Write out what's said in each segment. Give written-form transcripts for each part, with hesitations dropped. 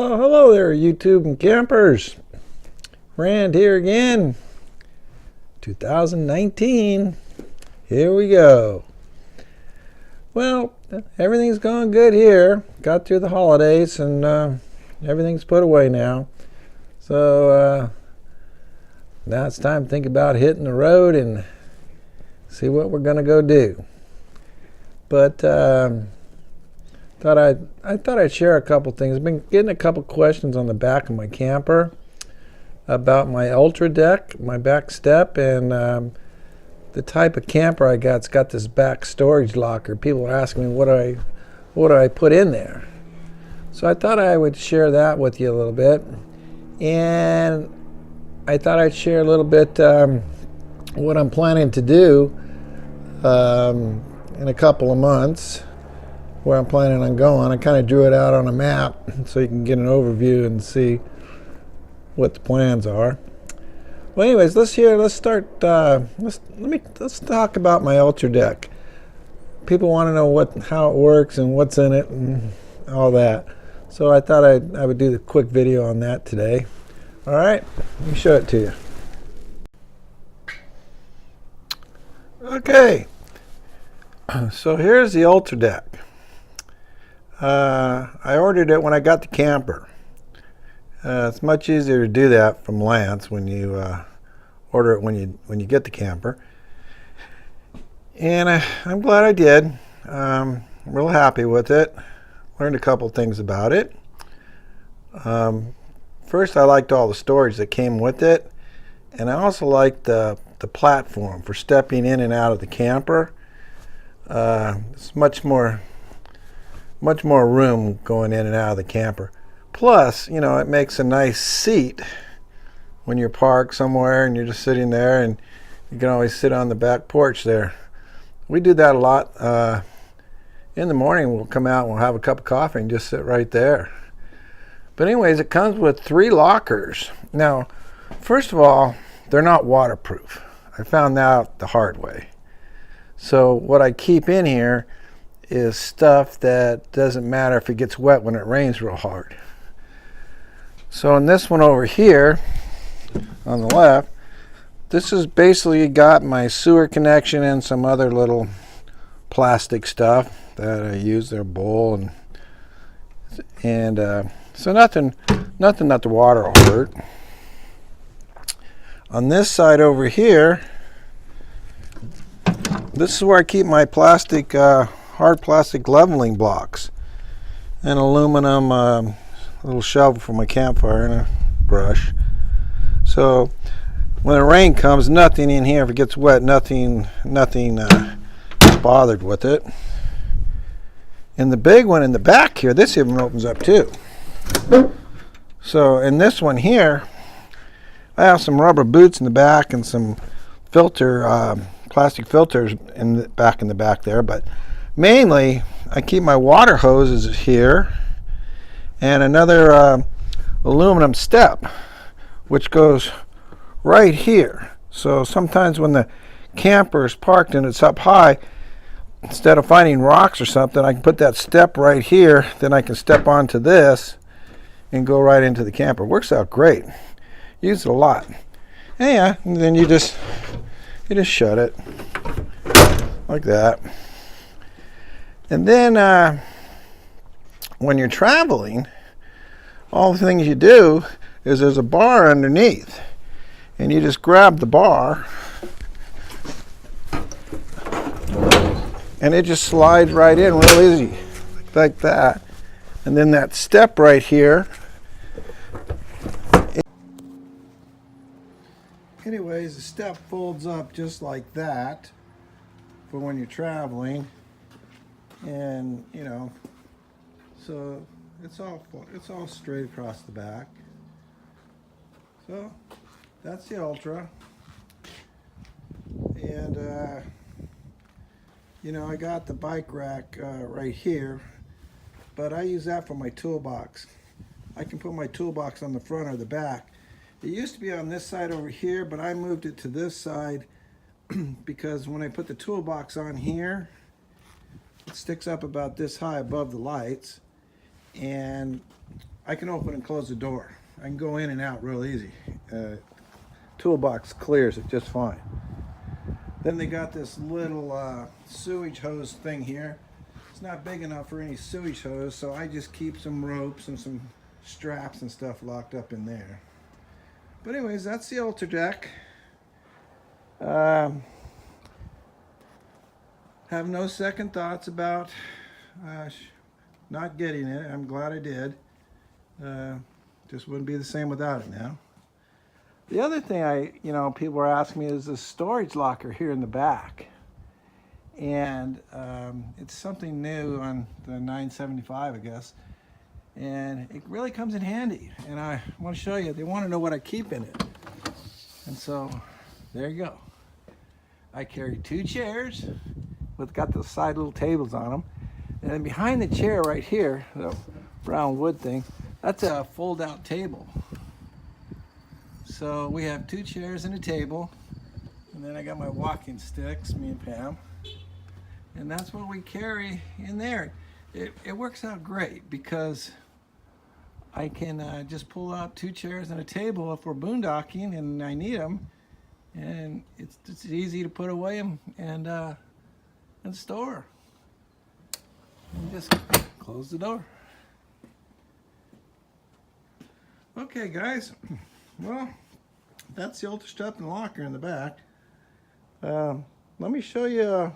Well, hello there, YouTube and campers. Rand here again. 2019. Here we go. Well, everything's going good here. Got through the holidays and everything's put away now. So now it's time to think about hitting the road and see what we're going to go do. But I thought I'd share a couple things. I've been getting a couple questions on the back of my camper about my Ultra deck, my back step, and the type of camper I got. It's got this back storage locker. People are asking me what do I put in there. So I thought I would share that with you a little bit, and I thought I'd share a little bit what I'm planning to do in a couple of months. Where I'm planning on going. I kind of drew it out on a map so you can get an overview and see what the plans are. Well, anyways, let's talk about my Ultra deck. People want to know how it works and what's in it and all that. So I thought I would do the quick video on that today. All right, let me show it to you. Okay, so here's the Ultra deck. I ordered it when I got the camper. It's much easier to do that from Lance when you order it when you get the camper. And I'm glad I did. I'm real happy with it. Learned a couple things about it. First, I liked all the storage that came with it, and I also liked the platform for stepping in and out of the camper. It's much more room going in and out of the camper. Plus, it makes a nice seat when you're parked somewhere and you're just sitting there, and you can always sit on the back porch there. We do that a lot. In the morning, we'll come out and we'll have a cup of coffee and just sit right there. But anyways, it comes with 3 lockers. Now, first of all, they're not waterproof. I found that out the hard way. So what I keep in here is stuff that doesn't matter if it gets wet when it rains real hard. So in this one over here on the left, this is basically got my sewer connection and some other little plastic stuff that I use, their bowl, and so nothing that the water will hurt. On this side over here, this is where I keep my plastic hard plastic leveling blocks, an aluminum little shovel for my campfire, and a brush. So when the rain comes, nothing in here, if it gets wet, nothing is bothered with it. And the big one in the back here, this even opens up too. So in this one here, I have some rubber boots in the back and some plastic filters in the back there, but mainly, I keep my water hoses here and another aluminum step, which goes right here. So sometimes when the camper is parked and it's up high, instead of finding rocks or something, I can put that step right here. Then I can step onto this and go right into the camper. Works out great. Use it a lot. And then you just shut it like that. And then when you're traveling, all the things you do is there's a bar underneath, and you just grab the bar and it just slides right in real easy like that. And then that step right here, anyways, the step folds up just like that for when you're traveling. And so it's all straight across the back. So that's the Ultra. And I got the bike rack right here, but I use that for my toolbox. I can put my toolbox on the front or the back. It used to be on this side over here, but I moved it to this side because when I put the toolbox on here, it sticks up about this high above the lights, and I can open and close the door. I can go in and out real easy. Toolbox clears it just fine. Then they got this little sewage hose thing here. It's not big enough for any sewage hose, so I just keep some ropes and some straps and stuff locked up in there. But anyways, that's the Ultra Deck. Have no second thoughts about not getting it. I'm glad I did. Just wouldn't be the same without it now. The other thing people are asking me is the storage locker here in the back. And it's something new on the 975, I guess. And it really comes in handy. And I want to show you, they want to know what I keep in it. And so, there you go. I carry 2 chairs got the side little tables on them. And then behind the chair right here, the brown wood thing, that's a fold-out table. So we have 2 chairs and a table, and then I got my walking sticks, me and Pam, and that's what we carry in there. It works out great because I can just pull out 2 chairs and a table if we're boondocking and I need them, and it's easy to put away and store. And just close the door. Okay, guys. Well, that's the Ultra Step locker in the back. Let me show you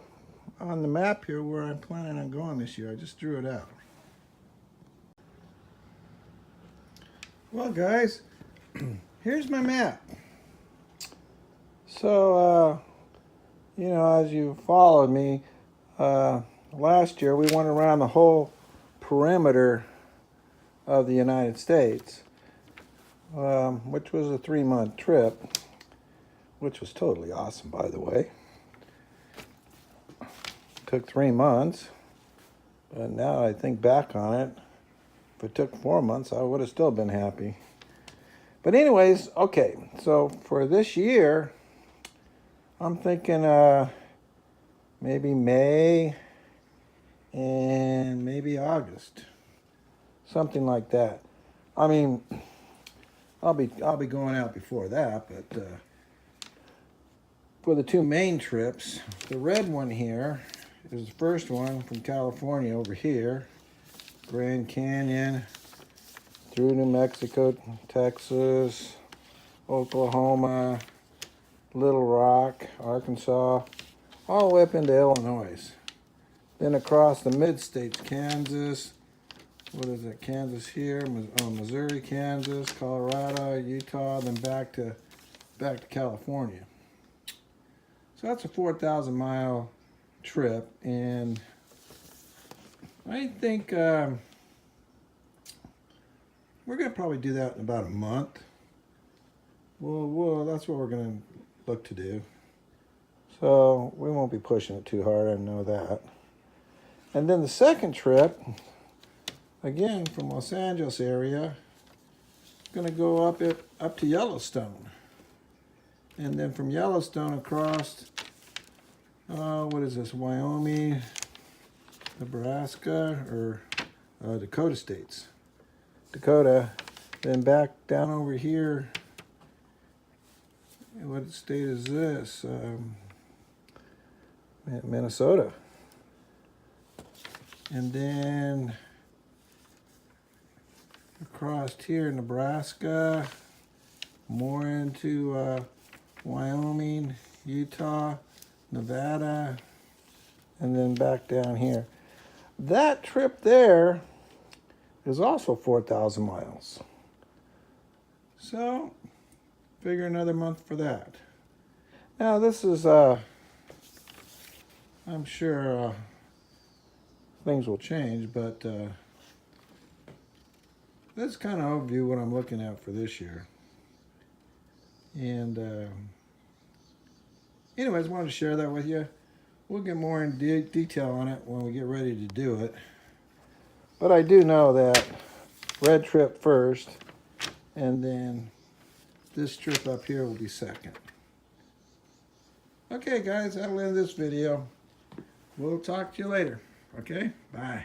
on the map here where I'm planning on going this year. I just drew it out. Well, guys, here's my map. So, as you followed me, last year we went around the whole perimeter of the United States. Which was a 3-month trip, which was totally awesome, by the way. Took 3 months, but now I think back on it, if it took 4 months, I would have still been happy. But anyways, okay, so for this year, I'm thinking maybe May and maybe August, something like that. I mean, I'll be going out before that, but for the 2 main trips, the red one here is the first one from California over here, Grand Canyon, through New Mexico, Texas, Oklahoma, Little Rock, Arkansas, all the way up into Illinois. Then across the mid-states, Kansas, what is it, Kansas here, Missouri, Kansas, Colorado, Utah, then back to California. So that's a 4,000-mile trip, and I think we're going to probably do that in about a month. Well, that's what we're going to look to do. So we won't be pushing it too hard, I know that. And then the second trip, again, from Los Angeles area, going to go up to Yellowstone. And then from Yellowstone across, what is this, Wyoming, Nebraska, or Dakota states. Dakota, then back down over here. What state is this? Minnesota. And then across here, Nebraska, more into Wyoming, Utah, Nevada, and then back down here. That trip there is also 4,000 miles. So, figure another month for that. Now this is, I'm sure things will change, but that's kind of overview what I'm looking at for this year. And anyways, I wanted to share that with you. We'll get more in detail on it when we get ready to do it. But I do know that red trip first, and then this trip up here will be second. Okay, guys, that'll end this video. We'll talk to you later. Okay, bye.